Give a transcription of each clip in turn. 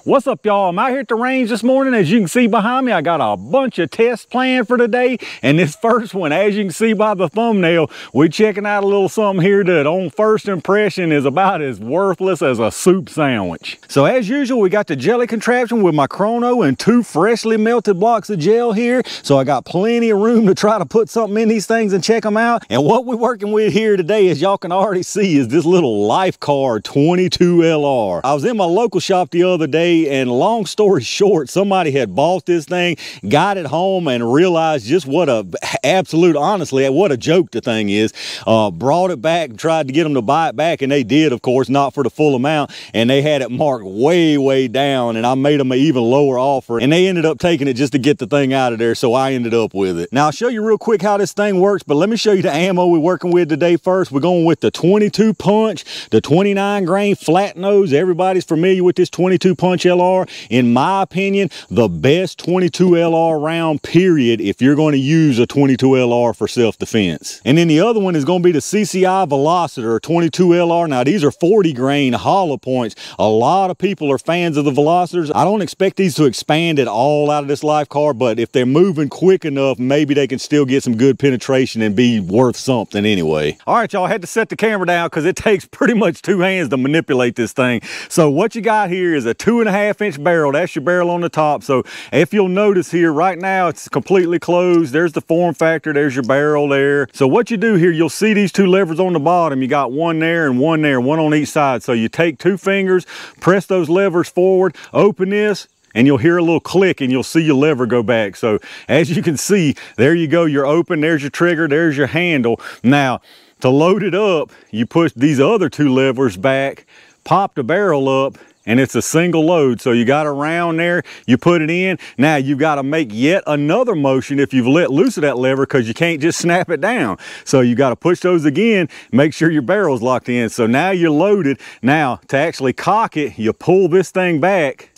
What's up, y'all? I'm out here at the range this morning. As you can see behind me, I got a bunch of tests planned for today. And this first one, as you can see by the thumbnail, we're checking out a little something here that on first impression is about as worthless as a soup sandwich. So as usual, we got the jelly contraption with my chrono and 2 freshly melted blocks of gel here. So I got plenty of room to try to put something in these things and check them out. And what we're working with here today, as y'all can already see, is this little Lifecard 22 LR. I was in my local shop the other day, and long story short, somebody had bought this thing, got it home, and realized just what a absolute, honestly, what a joke the thing is. Brought it back, tried to get them to buy it back, and they did, of course, not for the full amount, and they had it marked way down, and I made them an even lower offer, and they ended up taking it just to get the thing out of there, so I ended up with it. Now, I'll show you real quick how this thing works, but let me show you the ammo we're working with today first. We're going with the 22 punch, the 29 grain flat nose. Everybody's familiar with this 22 punch LR. In my opinion, the best 22 LR round, period, if you're going to use a 22 LR for self-defense. And then the other one is going to be the CCI Velocitor 22 LR. Now, these are 40 grain hollow points. A lot of people are fans of the Velocitors. I don't expect these to expand at all out of this Lifecard, but if they're moving quick enough, maybe they can still get some good penetration and be worth something anyway. All right, y'all, I had to set the camera down because it takes pretty much 2 hands to manipulate this thing. So what you got here is a 2.5-inch barrel. That's your barrel on the top. So if you'll notice here right now, it's completely closed. There's the form factor. There's your barrel there. So what you do here, you'll see these 2 levers on the bottom. You got one there and one there, one on each side. So you take 2 fingers, press those levers forward, open this, and you'll hear a little click and you'll see your lever go back. So as you can see, there you go. You're open. There's your trigger. There's your handle. Now, to load it up, you push these other 2 levers back, pop the barrel up, and it's a single load. So you got a round there, you put it in. Now you've got to make yet another motion if you've let loose of that lever, because you can't just snap it down. So you got to push those again, make sure your barrel's locked in. So now you're loaded. Now to actually cock it, you pull this thing back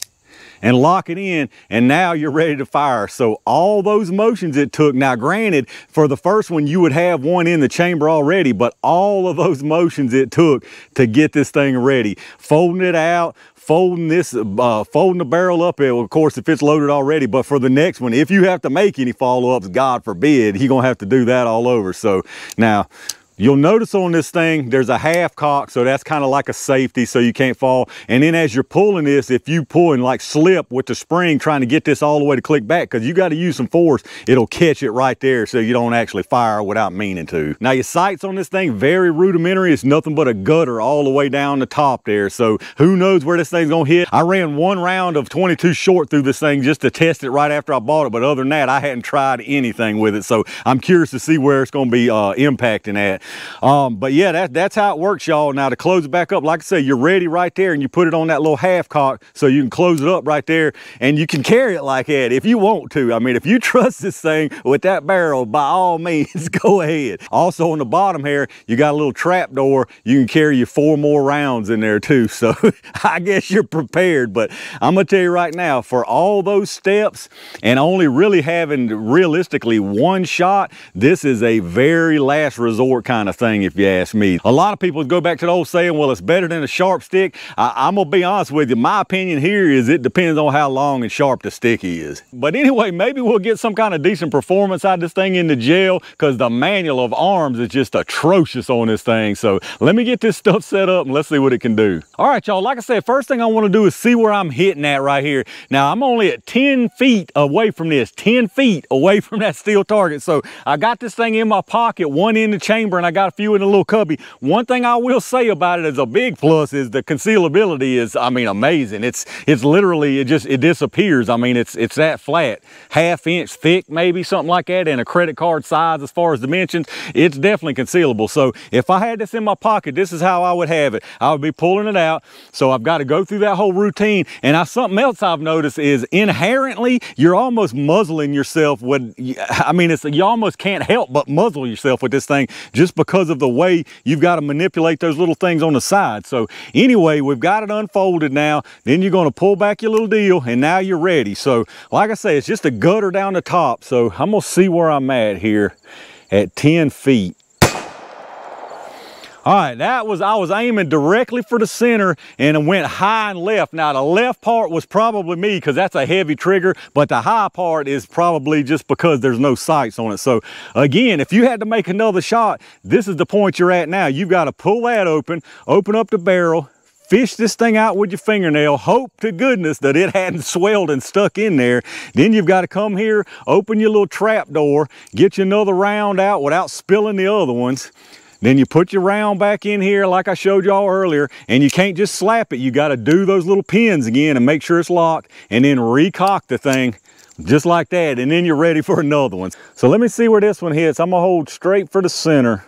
and lock it in, and now you're ready to fire. So all those motions it took, now granted, for the first one, you would have one in the chamber already, but all of those motions it took to get this thing ready. Folding it out, folding the barrel up, of course, if it's loaded already, but for the next one, if you have to make any follow-ups, God forbid, you're gonna have to do that all over. So now, you'll notice on this thing, there's a half cock, so that's kind of like a safety so you can't fall. And then as you're pulling this, if you pull and like slip with the spring trying to get this all the way to click back, because you got to use some force, it'll catch it right there so you don't actually fire without meaning to. Now your sights on this thing, very rudimentary. It's nothing but a gutter all the way down the top there. So who knows where this thing's gonna hit. I ran 1 round of 22 short through this thing just to test it right after I bought it. But other than that, I hadn't tried anything with it. So I'm curious to see where it's gonna be impacting at. But yeah, that's how it works, y'all. Now to close it back up, like I say, you're ready right there, and you put it on that little half cock so you can close it up right there, and you can carry it like that if you want to. I mean, if you trust this thing with that barrel, by all means, go ahead. Also on the bottom here, you got a little trap door. You can carry your 4 more rounds in there too. So I guess you're prepared. But I'm gonna tell you right now, for all those steps and only really having realistically 1 shot, this is a very last resort kind of thing, if you ask me. A lot of people go back to the old saying, well, it's better than a sharp stick. I'm gonna be honest with you, my opinion here is it depends on how long and sharp the stick is. But anyway, maybe we'll get some kind of decent performance out of this thing in the gel, because the manual of arms is just atrocious on this thing. So let me get this stuff set up and let's see what it can do. All right, y'all, like I said, first thing I want to do is see where I'm hitting at right here. Now I'm only at 10 feet away from this, 10 feet away from that steel target. So I got this thing in my pocket, one in the chamber, and I got a few in the little cubby. One thing I will say about it as a big plus is the concealability is, I mean, amazing. It's literally, it disappears. I mean, it's that flat, 1/2 inch thick, maybe something like that, and a credit card size as far as dimensions. It's definitely concealable. So if I had this in my pocket, this is how I would have it. I would be pulling it out. So I've got to go through that whole routine. And something else I've noticed is inherently, you're almost muzzling yourself with, I mean, you almost can't help but muzzle yourself with this thing just because of the way you've got to manipulate those little things on the side. So anyway, we've got it unfolded now. Then you're going to pull back your little deal, and now you're ready. So like I say, it's just a gutter down the top. So I'm going to see where I'm at here at 10 feet. All right, I was aiming directly for the center and it went high and left. Now the left part was probably me because that's a heavy trigger, but the high part is probably just because there's no sights on it. So again, if you had to make another shot, this is the point you're at now. You've got to pull that open up the barrel, fish this thing out with your fingernail, hope to goodness that it hadn't swelled and stuck in there. Then you've got to come here, open your little trap door, get you another round out without spilling the other ones. Then you put your round back in here like I showed y'all earlier, and you can't just slap it. You got to do those little pins again and make sure it's locked, and then recock the thing just like that, and then you're ready for another one. So let me see where this one hits. I'm gonna hold straight for the center.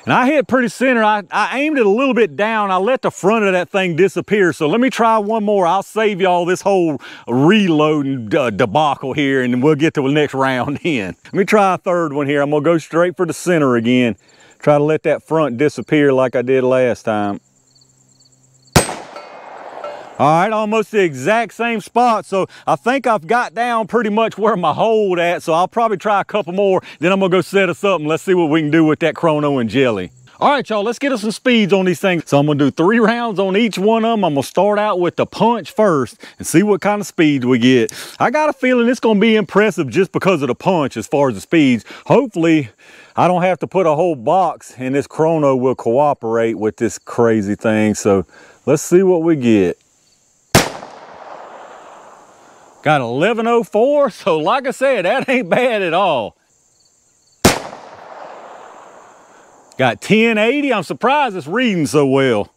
And I hit pretty center. I aimed it a little bit down. I let the front of that thing disappear. So let me try one more. I'll save y'all this whole reloading debacle here, and then we'll get to the next round in. Let me try a third one here. I'm gonna go straight for the center again. Try to let that front disappear like I did last time. All right, almost the exact same spot. So I think I've got down pretty much where my hold at. So I'll probably try a couple more. Then I'm gonna go set us up and let's see what we can do with that chrono and jelly. All right, y'all, let's get us some speeds on these things. So I'm gonna do 3 rounds on each one of them. I'm gonna start out with the punch first and see what kind of speeds we get. I got a feeling it's gonna be impressive just because of the punch as far as the speeds. Hopefully, I don't have to put a whole box and this chrono will cooperate with this crazy thing. So let's see what we get. Got 1104, so like I said, that ain't bad at all. Got 1080, I'm surprised it's reading so well.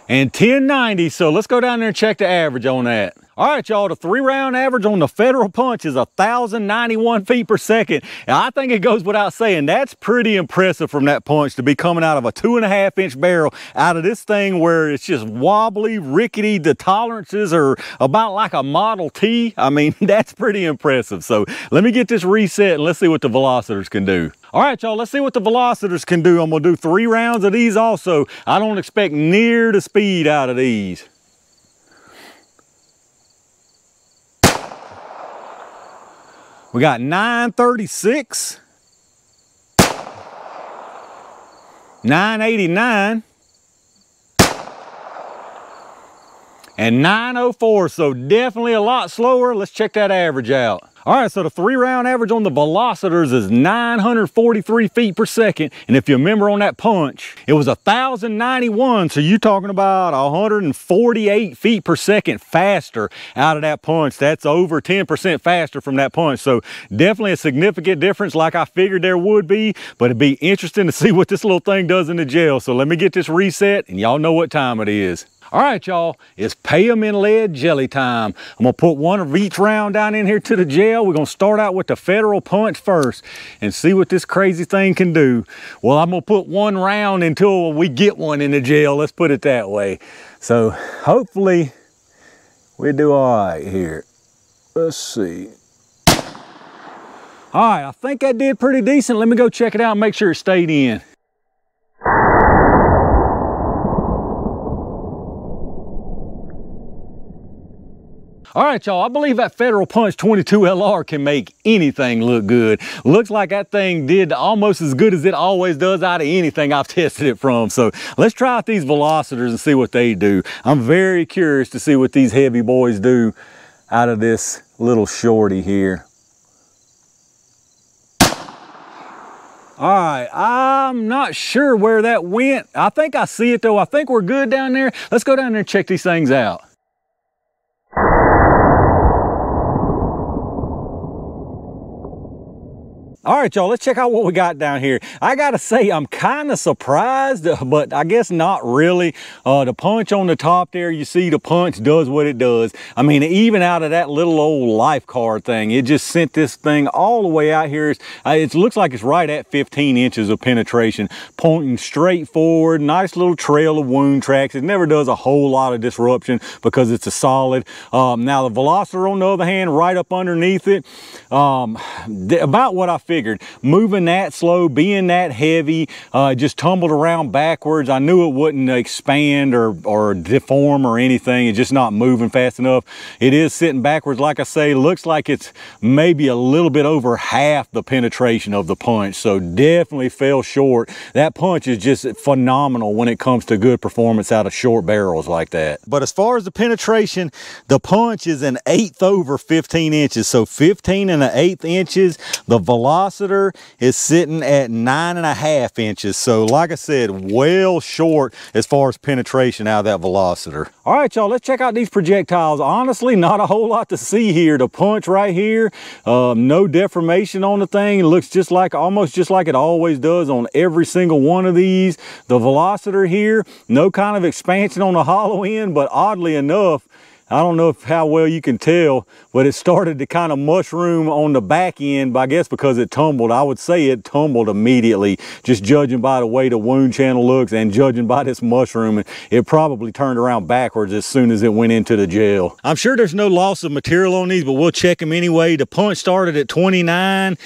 And 1090, so let's go down there and check the average on that. All right, y'all, the 3-round average on the Federal Punch is 1,091 feet per second. And I think it goes without saying, that's pretty impressive from that punch to be coming out of a 2.5-inch barrel out of this thing where it's just wobbly, rickety. The tolerances are about like a Model T. I mean, that's pretty impressive. So let me get this reset and let's see what the Velocitors can do. All right, y'all, let's see what the Velocitors can do. I'm gonna do 3 rounds of these also. I don't expect near the speed out of these. We got 936, 989, and 904, so definitely a lot slower. Let's check that average out. All right, so the 3-round average on the Velocitors is 943 feet per second. And if you remember on that punch, it was 1,091. So you're talking about 148 feet per second faster out of that punch. That's over 10% faster from that punch. So definitely a significant difference like I figured there would be, but it'd be interesting to see what this little thing does in the gel. So let me get this reset and y'all know what time it is. All right, y'all, it's pay 'em in lead jelly time. I'm gonna put one of each round down in here to the gel. We're gonna start out with the Federal Punch first and see what this crazy thing can do. Well, I'm gonna put 1 round until we get one in the gel, let's put it that way. So hopefully we do all right here. Let's see. All right, I think that did pretty decent. Let me go check it out and make sure it stayed in. All right, y'all, I believe that Federal Punch 22 LR can make anything look good. Looks like that thing did almost as good as it always does out of anything I've tested it from. So let's try out these Velocitors and see what they do. I'm very curious to see what these heavy boys do out of this little shorty here. All right, I'm not sure where that went. I think I see it though. I think we're good down there. Let's go down there and check these things out. All right, y'all, let's check out what we got down here. I gotta say, I'm kind of surprised, but I guess not really. The punch on the top there, you see the punch does what it does. I mean, even out of that little old Lifecard thing, it just sent this thing all the way out here. It looks like it's right at 15 inches of penetration, pointing straight forward, nice little trail of wound tracks. It never does a whole lot of disruption because it's a solid. Now, the Velocitor, on the other hand, right up underneath it, about what I figured. Moving that slow, being that heavy, just tumbled around backwards. I knew it wouldn't expand or deform or anything. It's just not moving fast enough. It is sitting backwards, like I say. Looks like it's maybe a little bit over half the penetration of the punch, so definitely fell short. That punch is just phenomenal when it comes to good performance out of short barrels like that. But as far as the penetration, the punch is an 1/8 over 15 inches, so 15 1/8 inches. The Velocitor is sitting at 9.5 inches, so like I said, well short as far as penetration out of that Velocitor. All right, y'all, let's check out these projectiles. Honestly, not a whole lot to see here. The punch right here, no deformation on the thing. It looks just like, almost just like it always does on every single one of these. The Velocitor here, no kind of expansion on the hollow end, but oddly enough, I don't know how well you can tell, but it started to kind of mushroom on the back end, I guess because it tumbled. I would say it tumbled immediately, just judging by the way the wound channel looks and judging by this mushroom. It probably turned around backwards as soon as it went into the gel. I'm sure there's no loss of material on these, but we'll check them anyway. The punch started at 29.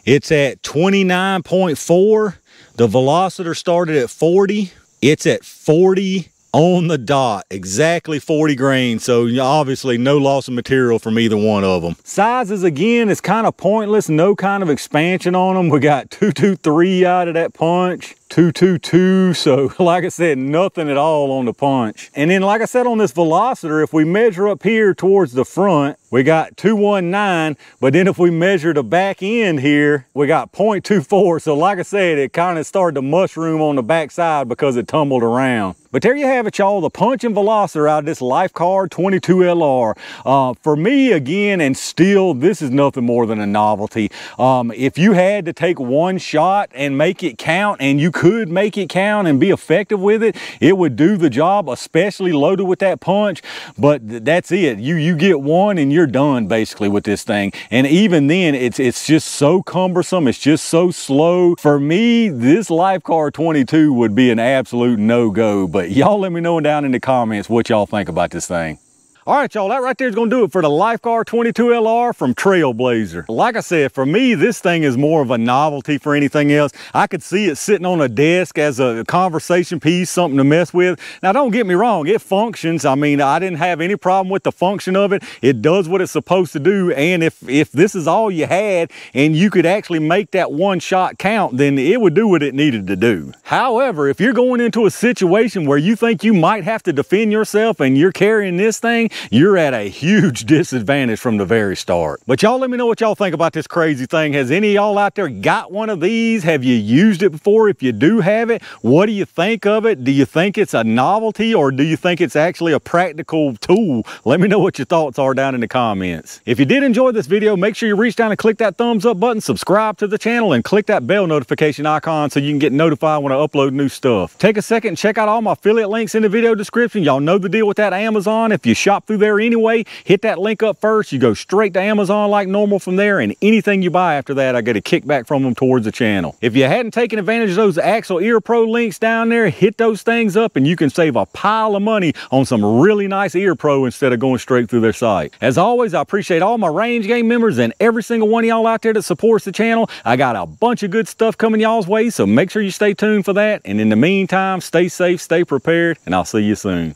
It's at 29.4. The Velocitor started at 40. It's at 40 on the dot, exactly 40 grains. So obviously no loss of material from either one of them. Sizes, again, is kind of pointless. No kind of expansion on them. We got 223 out of that punch. 222, so like I said, nothing at all on the punch. And then like I said on this Velocitor, if we measure up here towards the front, we got 219, but then if we measure the back end here, we got 0.24. So like I said, it kind of started to mushroom on the back side because it tumbled around. But there you have it, y'all, the punch and Velocitor out of this Lifecard 22LR. For me, again, and still, this is nothing more than a novelty. If you had to take one shot and make it count, and you could make it count and be effective with it, it would do the job, especially loaded with that punch. But that's it. You get one and you're done basically with this thing. And even then, it's just so cumbersome. It's just so slow. For me, this Lifecard 22 would be an absolute no-go. But y'all let me know down in the comments what y'all think about this thing. All right, y'all, that right there is going to do it for the Lifecard 22LR from Trailblazer. Like I said, for me, this thing is more of a novelty for anything else. I could see it sitting on a desk as a conversation piece, something to mess with. Now, don't get me wrong, it functions. I mean, I didn't have any problem with the function of it. It does what it's supposed to do. And if this is all you had and you could actually make that one shot count, then it would do what it needed to do. However, if you're going into a situation where you think you might have to defend yourself and you're carrying this thing, you're at a huge disadvantage from the very start. But y'all let me know what y'all think about this crazy thing. Has any of y'all out there got one of these? Have you used it before? If you do have it, what do you think of it? Do you think it's a novelty, or do you think it's actually a practical tool? Let me know what your thoughts are down in the comments. If you did enjoy this video, make sure you reach down and click that thumbs up button, subscribe to the channel, and click that bell notification icon so you can get notified when I upload new stuff. Take a second and check out all my affiliate links in the video description. Y'all know the deal with that Amazon. If you shop through there anyway, hit that link up first. You go straight to Amazon like normal from there, and anything you buy after that, I get a kickback from them towards the channel. If you hadn't taken advantage of those Axle Ear Pro links down there, hit those things up and you can save a pile of money on some really nice Ear Pro instead of going straight through their site. As always, I appreciate all my Range Game members and every single one of y'all out there that supports the channel. I got a bunch of good stuff coming y'all's way, so make sure you stay tuned for that. And in the meantime, stay safe, stay prepared, and I'll see you soon.